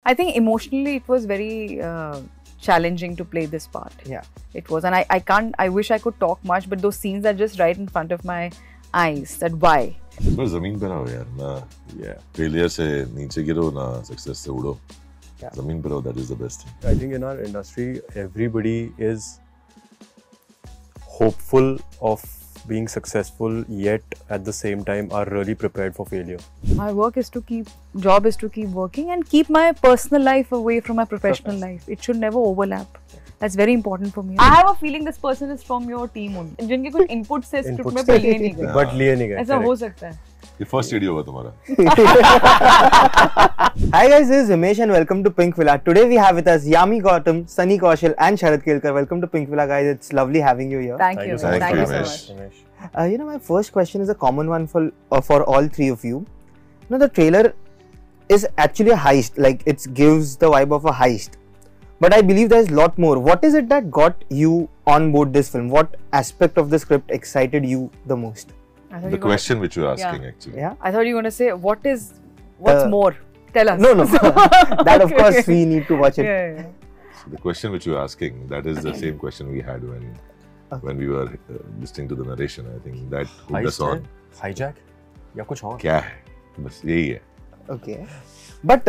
I think emotionally it was very challenging to play this part. Yeah. It was, and I wish I could talk much, but those scenes are just right in front of my eyes. That why? पर जमीन पे रहो यार ना failure से नीचे गिरो ना success से उड़ो जमीन पे रहो, that is the best thing. I think in our industry everybody is hopeful of being successful, yet at the same time are really prepared for failure. My job is to keep working and keep my personal life away from my professional life. It should never overlap. That's very important for me. I have a feeling this person is from your team only. जिनके कुछ input से script में पर लिए नहीं गए. But लिए नहीं गए. ऐसा हो सकता है. ये first video होगा तुम्हारा. Hi guys, this is Himesh and welcome to Pink Villa. Today we have with us Yami Gautam, Sunny Kaushal and Sharad Kelkar. Welcome to Pink Villa guys. It's lovely having you here. Thank you. Thank you so Himesh. much. My first question is a common one for all three of you. The trailer is actually a heist. Like it gives the vibe of a heist. But I believe there's a lot more. What is it that got you on board this film? What aspect of the script excited you the most? The question which you're asking actually. Yeah. I thought you were going to say, what's more? Tell us. No. That of course we need to watch it. Yeah. So the question which you're asking, that is the same question we had when we were listening to the narration. I think that hooked us on. Hijack? या कुछ और? क्या है? बस यही है. Okay. But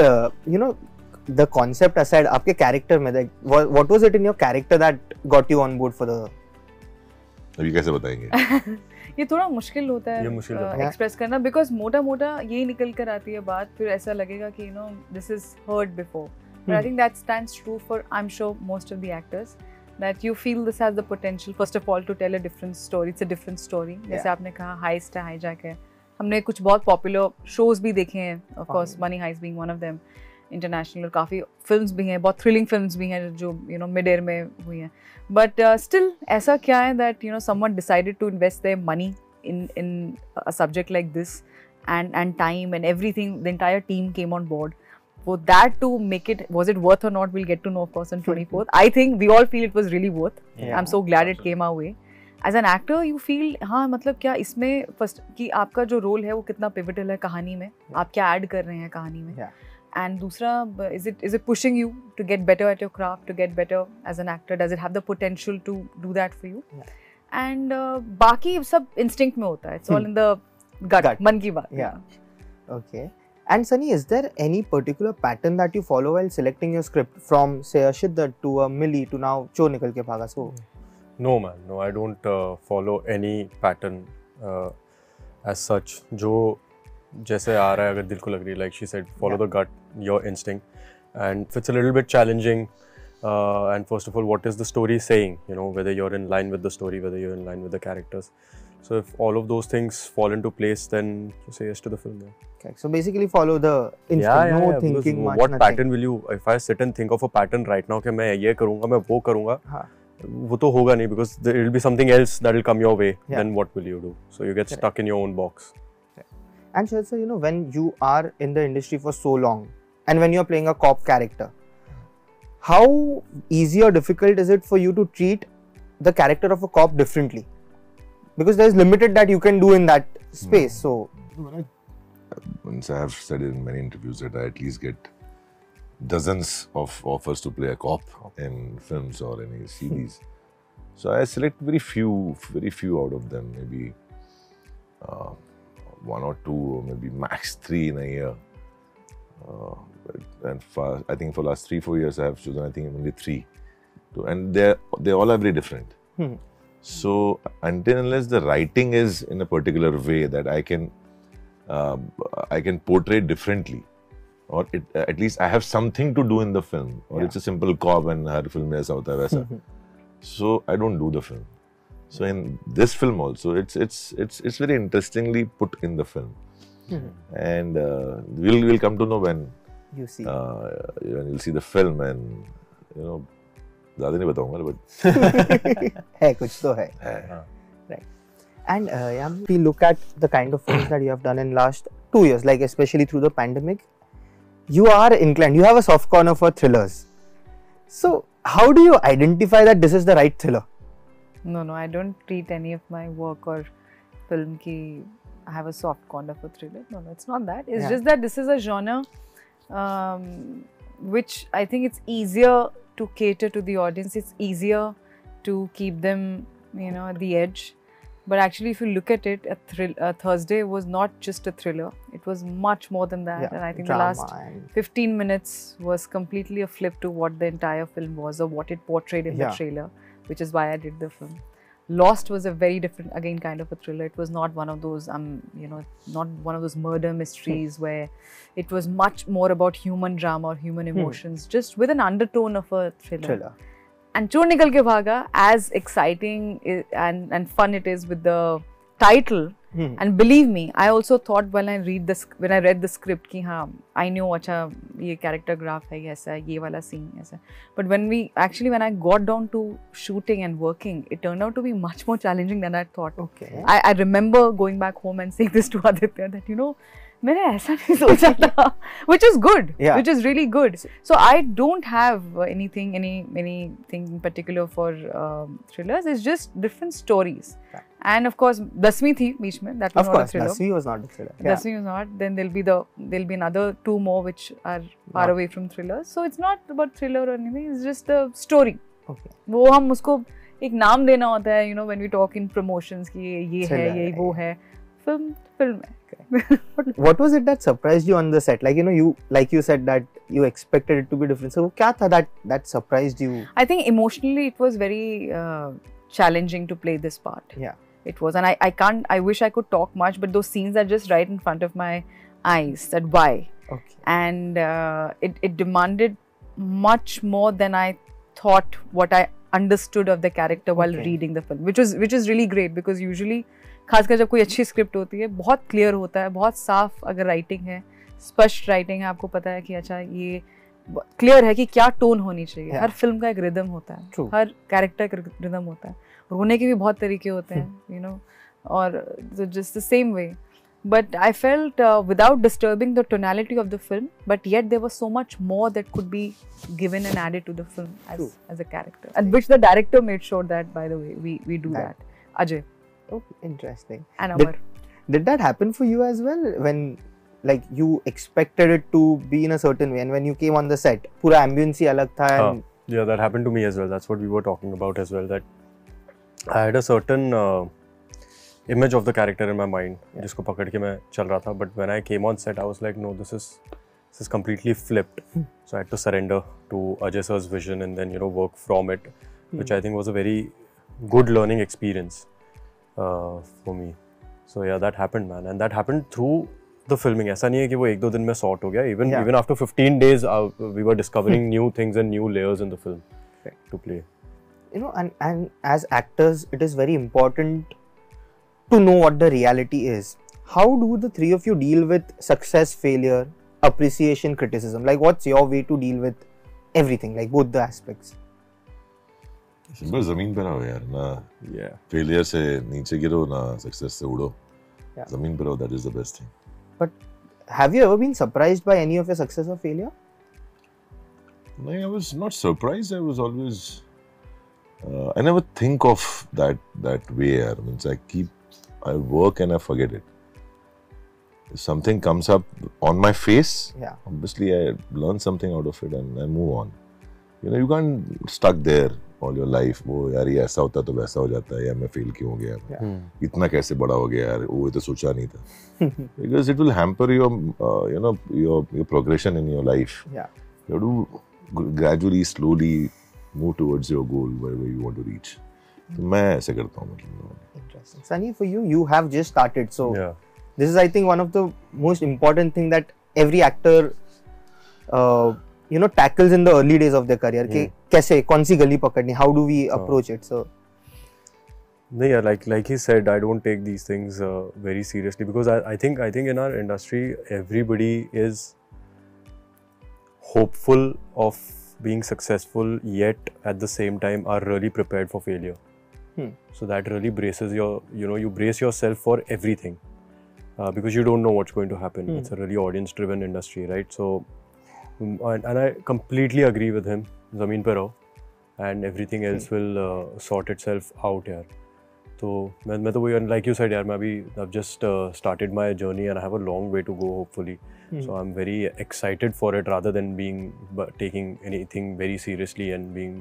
the concept aside, आपके character में, like, what was it in your character that got you on board for the? अभी कैसे बताएंगे? ये थोड़ा मुश्किल होता है एक्सप्रेस करना, बिकॉज मोटा यही निकल कर आती है बात, फिर ऐसा लगेगा कि this is heard before, but I think that stands true for I am sure most of the actors, that you feel this has the potential first of all to tell a different story. It's a different story. जैसे आपने कहा heist है, hijack है, हमने कुछ बहुत popular shows भी देखे हैं, of course money heist being one of them, international, और काफ़ी फिल्म्स भी हैं, बहुत थ्रिलिंग फिल्म्स भी हैं जो मिड एयर में हुई हैं. बट स्टिल ऐसा क्या है that someone decided to invest their money in a subject like this and time and everything, the entire team came on board for that to make it. Was it worth or not? We'll get to know of course on 24th. I think we all feel it was really worth. I'm so glad it came our way. As an actor you feel हाँ मतलब क्या इसमें first कि आपका जो role है वो कितना पिवटल है कहानी में, आप क्या ऐड कर रहे हैं कहानी में, and दूसरा is it pushing you to get better at your craft, to get better as an actor? Does it have the potential to do that for you? And बाकी सब instinct में होता है. It's all in the gut. मन की बात. Okay. And Sunny, is there any particular pattern that you follow while selecting your script, from say a Shiddat to a Millie to now Chor Nikal Ke Bhaga? So No man, no, I don't follow any pattern as such. जो जैसे आ रहा है अगर दिल को लग रही है, like she said, follow the gut, your instinct. And if it's a little bit challenging, and first of all, what is the story saying? Whether you're in line with the story, whether you're in line with the characters. So if all of those things fall into place, then you say yes to the film. Okay. So basically follow the instinct, no thinking much. What pattern will you? If I sit and think of a pattern right now, कि मैं ये करूँगा, मैं वो करूँगा, वो तो होगा नहीं, because there will be something else that will come your way. Then what will you do? So you get stuck in your own box. And Sharad sir, when you are in the industry for so long, and when you're playing a cop character, how easy or difficult is it for you to treat the character of a cop differently? Because there is limited that you can do in that space. So once I have said in many interviews that I at least get dozens of offers to play a cop in films or any series. So I select very few out of them, maybe one or two, or maybe max 3 in a year. And I think for the last 3-4 years I have chosen, I think, only 3. And they all are very different. So until unless the writing is in a particular way that I can portray differently, or at least I have something to do in the film, or it's a simple cop and her film aisa hota hai waisa. So I don't do the film. So in this film also, it's very interestingly put in the film. And we'll come to know when you see when you'll see the film, and ज़्यादा नहीं बताऊँगा, but है कुछ तो है. Right. And if we look at the kind of films that you have done in last 2 years, like especially through the pandemic, you are inclined, you have a soft corner for thrillers. So how do you identify that this is the right thriller? No, I don't treat any of my work or film ki I have a soft corner for thriller. No, it's not that. It's just that this is a genre which I think it's easier to cater to the audience. It's easier to keep them, you know, at the edge. But actually, if you look at it, Thursday was not just a thriller. It was much more than that. Yeah, and I think drama the last 15 minutes was completely a flip to what the entire film was or what it portrayed in the trailer, which is why I did the film. Lost was a very different, again, kind of a thriller. It was not one of those, you know, not one of those murder mysteries where it was much more about human drama or human emotions, just with an undertone of a thriller. And Chor Nikal Ke Bhaga, as exciting and fun it is with the title, and believe me, I also thought when I read the script ki haan, I knew acha ye character graph hai aisa, ye wala scene aisa. But when I got down to shooting and working, it turned out to be much more challenging than I thought. Okay. I remember going back home and saying this to Aditya that, you know, मैंने ऐसा नहीं सोचा था, which is good, which is really good. So I don't have anything in particular for thrillers. It's just different stories. And of course, Dasmi thi beech mein. That was not a thriller. Dasmi was not a thriller. Dasmi was not. Then there'll be another 2 more which are far away from thrillers. So it's not about thriller or anything. It's just a story. Okay. वो हम उसको एक नाम देना होता है. You know, when we talk in promotions कि ये है, ये वो है. Film है. But what was it that surprised you on the set? Like, you know, you said that you expected it to be different. So क्या था that surprised you? I think emotionally it was very challenging to play this part. Yeah. It was, and I wish I could talk much, but those scenes are just right in front of my eyes. That why. Okay. And it demanded much more than I thought what I understood of the character while reading the film, which is really great, because usually खासकर जब कोई अच्छी script होती है, बहुत clear होता है, बहुत साफ अगर राइटिंग है, स्पष्ट राइटिंग है, आपको पता है कि अच्छा ये क्लियर है कि क्या टोन होनी चाहिए. हर फिल्म का एक रिदम होता है, हर कैरेक्टर का रिदम होता है, रोने के भी बहुत तरीके होते हैं, यू नो, और just the same way. But I felt without disturbing the tonality of the film, but yet there was so much more that could be given and added to the film as a character, and which the director made sure that, by the way, we do that. Ajay. Oh, interesting. And Amar. Did that happen for you as well, when like you expected it to be in a certain way, and when you came on the set, pura ambience hi alag tha? And yeah, that happened to me as well. That's what we were talking about as well. That I had a certain image of the character in my mind, जिसको पकड़ के मैं चल रहा था. But when I came on set, I was like, no, this is completely flipped. So I had to surrender to Ajay sir's vision and then, you know, work from it, which I think was a very good learning experience for me. So yeah, that happened, man, and that happened through the filming. ऐसा नहीं है कि वो 1-2 दिन में sort हो गया. Even after 15 days, we were discovering new things and new layers in the film to play. You know, and as actors, it is very important to know what the reality is. How do the three of you deal with success, failure, appreciation, criticism? Like, what's your way to deal with everything, like both the aspects? Simple जमीन पे रहो यार ना. Failure से नीचे गिरो ना success से उड़ो. जमीन पे रहो, that is the best thing. But have you ever been surprised by any of your success or failure? No, I was not surprised. I was always I never think of that way. I mean, I work and I forget it. If something comes up on my face, obviously I learn something out of it and I move on. You know, you can't stuck there all your life. वो यार ये ऐसा होता तो वैसा हो जाता है, या मैं फेल क्यों हो गया, इतना कैसे बड़ा हो गया यार, वो तो सोचा नहीं था. Because it will hamper your you know, your progression in your life. You have to gradually, slowly move towards your goal, wherever you want to reach. तो मैं ऐसे करता हूँ, मतलब. Interesting. Sunny, for you have just started, so this is, I think, one of the most important thing that every actor you know, tackles in the early days of their career. कि कैसे, कौन सी गली पकड़नी, how do we approach it? So yeah, like he said, I don't take these things very seriously, because I think in our industry everybody is hopeful of being successful, yet at the same time are really prepared for failure. So that really braces you brace yourself for everything, because you don't know what's going to happen. It's a really audience driven industry, right? So and I completely agree with him. Zameen pe raho, and everything else will sort itself out here. तो मैं तो वही like you said यार, मैं अभी I've just started my journey and I have a long way to go hopefully. So I'm very excited for it rather than taking anything very seriously and being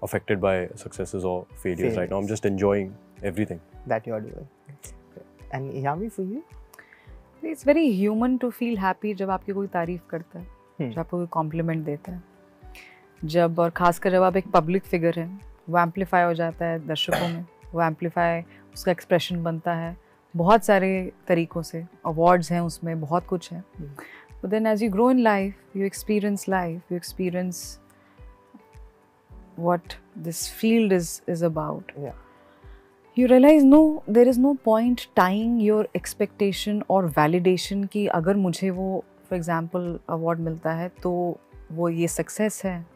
affected by successes or failures. Right now I'm just enjoying everything that you are doing. And Yami, for you? It's very human to feel happy जब आपकी कोई तारीफ करता है, जब आपको कोई complement देता है, जब और खासकर जब आप एक पब्लिक फिगर हैं, वो एम्पलीफाई हो जाता है दर्शकों में, वो एम्पलीफाई उसका एक्सप्रेशन बनता है बहुत सारे तरीक़ों से, अवार्ड्स हैं उसमें, बहुत कुछ है. But then as you grow in life, you experience what this field is about. Yeah. You realize there is no point tying your expectation or validation कि अगर मुझे वो for example award मिलता है तो वो ये success है,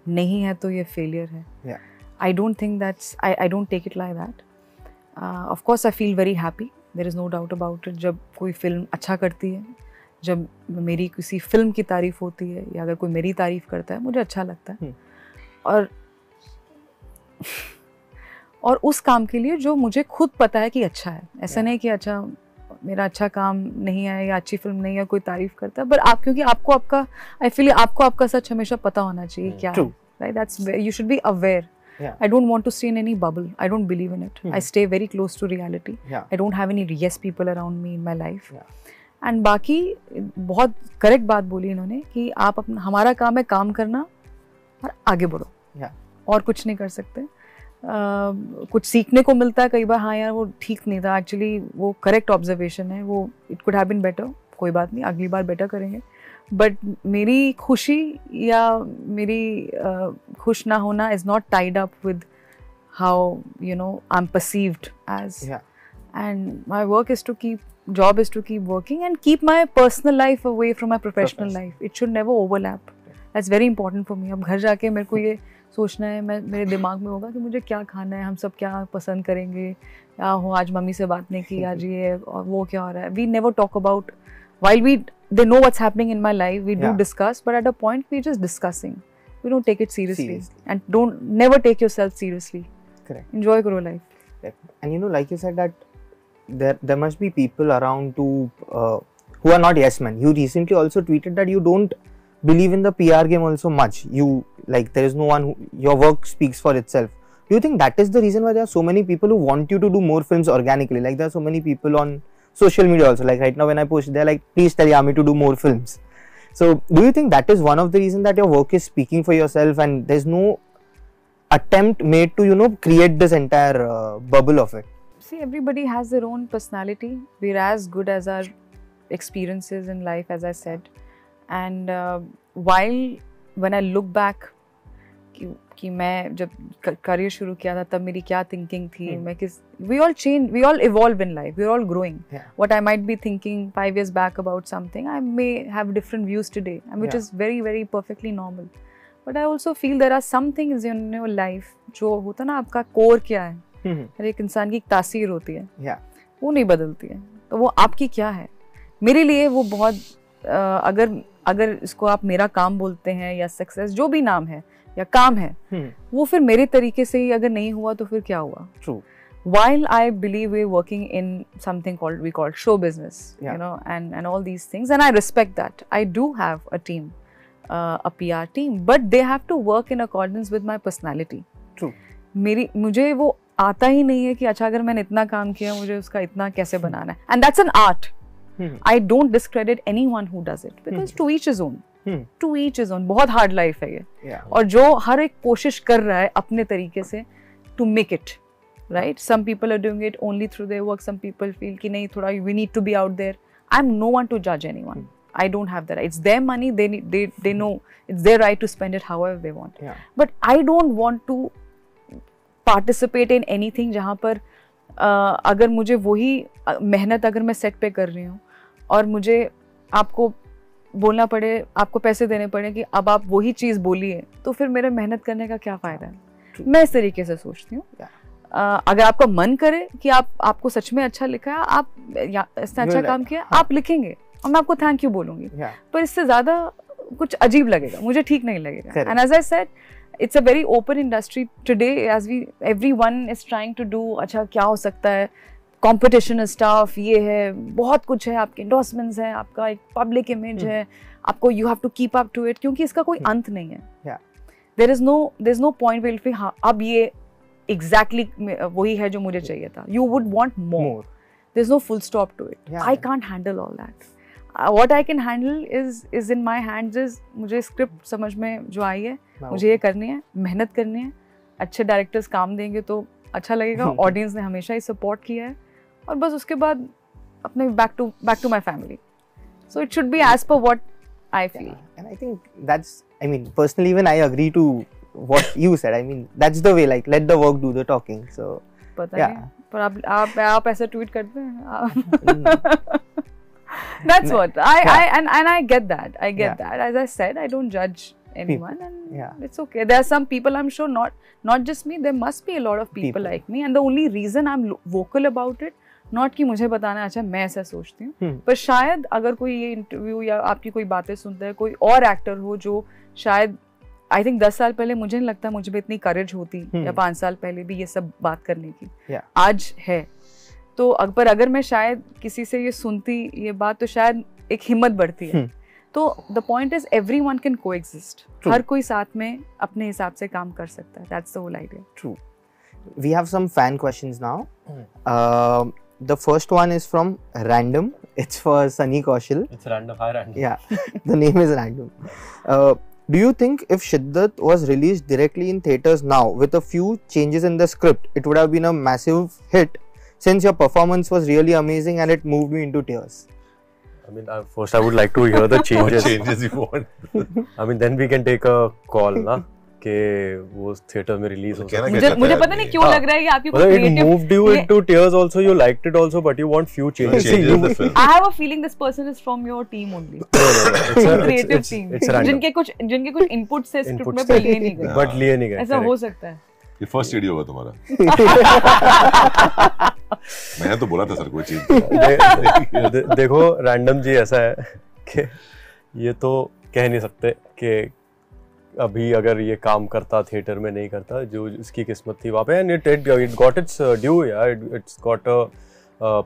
नहीं है तो ये failure है. Yeah. I don't think I don't take it like that. Of course I feel very happy. There is no doubt about it. जब कोई फिल्म अच्छा करती है, जब मेरी किसी फिल्म की तारीफ होती है या अगर कोई मेरी तारीफ करता है, मुझे अच्छा लगता है. और उस काम के लिए जो मुझे खुद पता है कि अच्छा है. ऐसा नहीं कि अच्छा मेरा अच्छा काम नहीं है या अच्छी फिल्म नहीं है, कोई तारीफ करता है, बट क्योंकि आपको आपका सच हमेशा पता होना चाहिए क्या है. Right? That's where you should be aware. Yeah. I don't want to stay in any bubble. I don't believe in it. I stay very close to reality. Yeah. I don't have any yes people around me in my life. Yeah. And बाकी बहुत correct बात बोली इन्होंने कि आप हमारा काम है काम करना और आगे बढ़ो. Yeah. और कुछ नहीं कर सकते. कुछ सीखने को मिलता है कई बार, हाँ यार वो ठीक नहीं था, एक्चुअली वो करेक्ट ऑब्जर्वेशन है, वो it could have been better, कोई बात नहीं, अगली बार बेटर करेंगे. बट मेरी खुशी या मेरी खुश ना होना is not tied up with how I am perceived as. And my work is to keep job is to keep working and keep my personal life away from my professional life. It should never overlap. That's very important for me. अब घर जाके मेरे को ये सोचना है, मेरे दिमाग में होगा कि मुझे क्या खाना है, हम सब क्या पसंद करेंगे, या हो आज मम्मी से बात नहीं की, आज ये और वो क्या हो रहा है. We never talk about, while they know what's happening in my life, we do discuss, but at a point we're just discussing. We don't take it seriously. And never take yourself seriously. Correct. Enjoy your life. And like you said that there must be people around who are not yes men. You recently also tweeted that you don't believe in the PR game also much. You there is no one your work speaks for itself. Do you think that is the reason why there are so many people who want you to do more films organically? There are so many people on social media also. Right now when I post, they're like, please tell Yami to do more films. So do you think that is one of the reasons that your work is speaking for yourself and there's no attempt made to create this entire bubble of it? See, everybody has their own personality. We're as good as our experiences in life, as I said. And when I look back, कि मैं जब career शुरू किया था तब मेरी क्या thinking थी, मैं we all change, we all evolve in life, we're all growing. What I might be thinking 5 years back about something, I may have different views today, and which is very very perfectly normal. But I also feel there are some things in your life जो होता ना, आपका core क्या है, हर एक इंसान की एक तासीर होती है, वो नहीं बदलती है. तो वो आपकी क्या है, मेरे लिए वो बहुत अगर इसको आप मेरा काम बोलते हैं या सक्सेस, जो भी नाम है या काम है, वो फिर मेरे तरीके से ही अगर नहीं हुआ तो फिर क्या हुआ. True. While I believe we're working in something we call show business, and all these things, and I respect that. I do have a team, a PR team, but they have to work in accordance with my personality. True. मुझे वो आता ही नहीं है कि अच्छा अगर मैंने इतना काम किया मुझे उसका इतना कैसे बनाना है. And that's an art. I don't discredit anyone who does it because to each his own. To each his own. बहुत hard life है ये. और जो हर एक कोशिश कर रहा है अपने तरीके से to make it, right? Some people are doing it only through their work. Some people feel कि नहीं, थोड़ा we need to be out there. I'm no one to judge anyone. I don't have that. It's their money. They know it's their right to spend it however they want. But I don't want to participate in anything जहाँ पर अगर मुझे वही मेहनत अगर मैं set पे कर रही हूँ और मुझे आपको बोलना पड़े, आपको पैसे देने पड़े कि अब आप वही चीज़ बोलिए, तो फिर मेरे मेहनत करने का क्या फ़ायदा है. मैं इस तरीके से सोचती हूँ. अगर आपका मन करे कि आपको सच में अच्छा लिखा है, आप इसने अच्छा काम किया, आप लिखेंगे और मैं आपको थैंक यू बोलूँगी. पर इससे ज़्यादा कुछ अजीब लगेगा, मुझे ठीक नहीं लगेगा. And as I said, it's a very open industry today. As everyone is trying to do, अच्छा क्या हो सकता है, competition is tough, ये है, बहुत कुछ है, आपके endorsements है, आपका एक public image है, आपको you have to keep up to it, क्योंकि इसका कोई अंत नहीं है. There's no point where if हाँ अब ये exactly वही है जो मुझे चाहिए था. You would want more. There's no full stop to it. I can't handle all that. What I can handle is in my hands is मुझे स्क्रिप्ट समझ में जो आई है, मुझे ये करनी है, मेहनत करनी है, अच्छे डायरेक्टर्स काम देंगे तो अच्छा लगेगा. ऑडियंस ने हमेशा ही सपोर्ट किया है, और बस उसके बाद अपने back to my family. So it should be as per what I feel. And I think that's, I mean, personally even I agree to what you said. I mean, that's the way, like, let the work do the talking. So पता नहीं, पर आप ऐसा tweet करते हैं. That's what I get that. I get that. As I said, I don't judge anyone, and it's okay. There are some people, I'm sure, not just me. There must be a lot of people like me, and the only reason I'm vocal about it, not कि मुझे बताना अच्छा मैं ऐसा सोचती हूँ, पर शायद अगर कोई ये इंटरव्यू या आपकी कोई बातें सुनता है, कोई और एक्टर हो जो शायद I think 10 साल पहले मुझे नहीं लगता मुझे भी इतनी करेज होती, या 5 साल पहले भी ये सब बात करने की, आज है. तो अगर मैं शायद किसी से ये सुनती ये बात, तो शायद एक हिम्मत बढ़ती है. तो the point is everyone can coexist. हर कोई साथ में अपने हिसाब से काम कर सकता है. That's the whole idea. True. We have some fan questions now. The first one is from Random. It's for Sunny Kaushal. It's random. Hi, Random. Yeah, the name is Random. Do you think if Shiddat was released directly in theaters now with a few changes in the script, it would have been a massive hit? Since your performance was really amazing and it moved me into tears. I mean, first I would like to hear the changes. What changes you want? I mean, then we can take a call, ना कि वो theater में release हो. मुझे पता नहीं क्यों लग रहा है कि आपकी कोई creative. It moved you into tears also. You liked it also, but you want few changes. I have a feeling this person is from your team only. It's a creative team. It's random. जिनके कुछ inputs से script में पर लिए नहीं गए. But लिए नहीं गए. ऐसा हो सकता है. ये फर्स्ट स्टूडियो होगा तुम्हारा. मैंने तो बोला था सर कोई चीज. देखो रैंडम जी, ऐसा है कि ये तो कह नहीं सकते कि अभी अगर ये काम करता थिएटर में नहीं करता, जो इसकी किस्मत थी वहाँ पे, and it got its due. It's got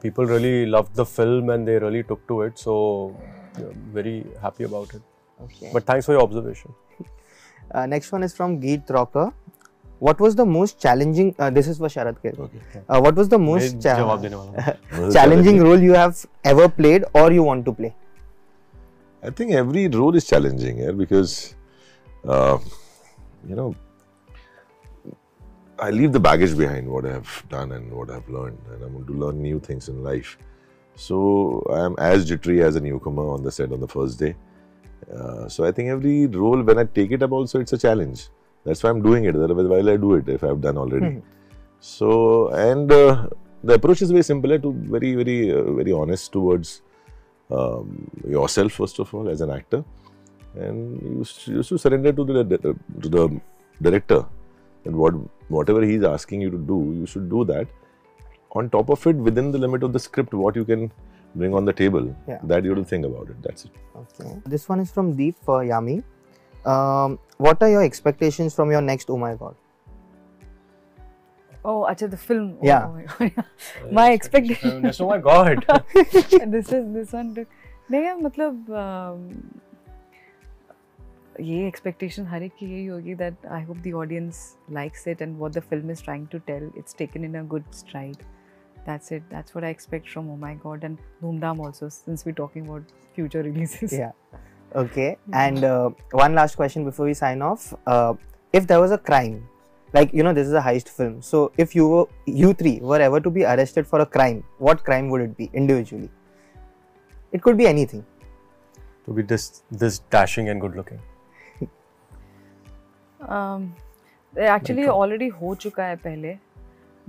people really loved the film and they really took to it, so very happy about it. Okay. But thanks for your observation. Next one is from Geet Rocker. What was the most challenging? This is for Sharad Kher. Okay. What was the most challenging role you have ever played or you want to play? I think every role is challenging, because you know, I leave the baggage behind, what I have done and what I have learned, and I'm going to learn new things in life. So I am as jittery as a newcomer on the set on the first day. So I think every role, when I take it up also, it's a challenge. That's why I'm doing it. Otherwise, why will I do it if I've done already? So, and the approach is very simple, to very honest towards yourself first of all as an actor, and you should surrender to the director, and whatever he's asking you to do, you should do that. On top of it, within the limit of the script, what you can bring on the table, that you will think about it. That's it. Okay. This one is from Deep for Yami. What are your expectations from your next Oh My God? Oh, acha, the film. Yeah. Oh my God. My expectation. Oh my God. This one. नहीं, मतलब ये expectation हर एक की यही होगी that I hope the audience likes it and what the film is trying to tell, it's taken in a good stride. That's it. That's what I expect from Oh My God and Dhoomdham also, since we're talking about future releases. Yeah. Okay, and one last question before we sign off. If there was a crime, like, you know, this is a heist film, so if you three were ever to be arrested for a crime, what crime would it be individually? It could be anything. To be this dashing and good looking. Actually already हो चुका है पहले.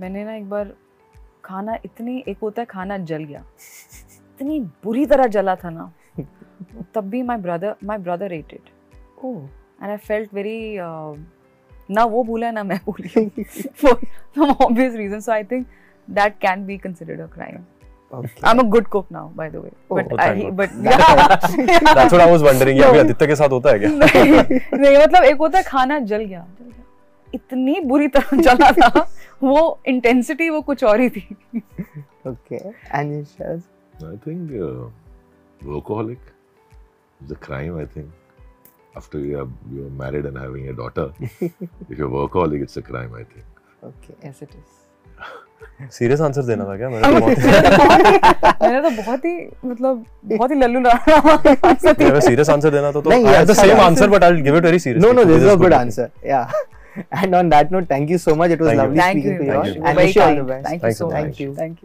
मैंने ना एक बार खाना एक होता है खाना जल गया, इतनी बुरी तरह जला था ना, तब भी my brother ate it. Oh. And I felt very ना वो भूला ना मैं भूली for some obvious reason. So I think that can be considered a crime. Okay. I'm a good cook now, by the way. Oh, thank God. But yeah. That's what I was wondering. ये अभी आदित्य के साथ होता है क्या? नहीं मतलब एक होता है खाना जल गया, इतनी बुरी तरह जला था, वो इंटेंसिटी वो कुछ और ही थी. Okay. And Shaz? I think workaholic is a crime. I think after you're married and having a daughter, if you're workaholic, it's a crime. I think. Okay. Yes, it is. Serious answer देना था क्या? मैंने तो बहुत ही मतलब बहुत ही Lallu answer दिया. अगर सीरियस आंसर देना तो नहीं, I have the same answer but I'll give it very seriously. No, this is a good answer. Yeah. And on that note, thank you so much. It was lovely speaking to you all. And wish you all the best. Thank you so much. Thank you. Thank you.